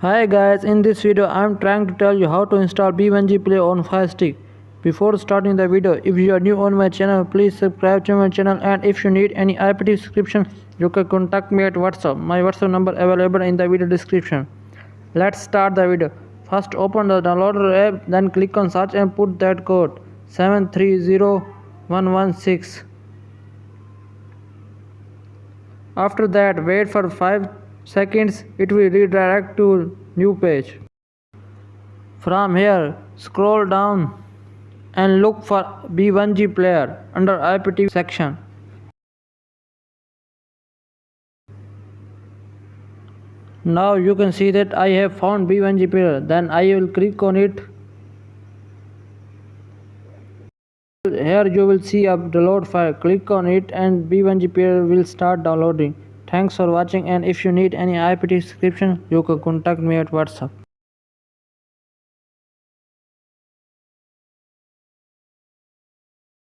Hi guys, in this video I am trying to tell you how to install B1g Player on Firestck. Before starting the video, if you are new on my channel, please subscribe to my channel, and if you need any IPTV subscription, you can contact me at WhatsApp. My WhatsApp number available in the video description. Let's start the video. First open the downloader app, then click on search and put that code 730116. After that, wait for 5 seconds. It will redirect to new page. From here, scroll down and look for B1g Player under IPTV section. Now you can see that I have found B1g Player. Then I will click on it. Here you will see a download file. Click on it and B1g Player will start downloading. Thanks for watching, and if you need any IPTV subscription, you can contact me at WhatsApp.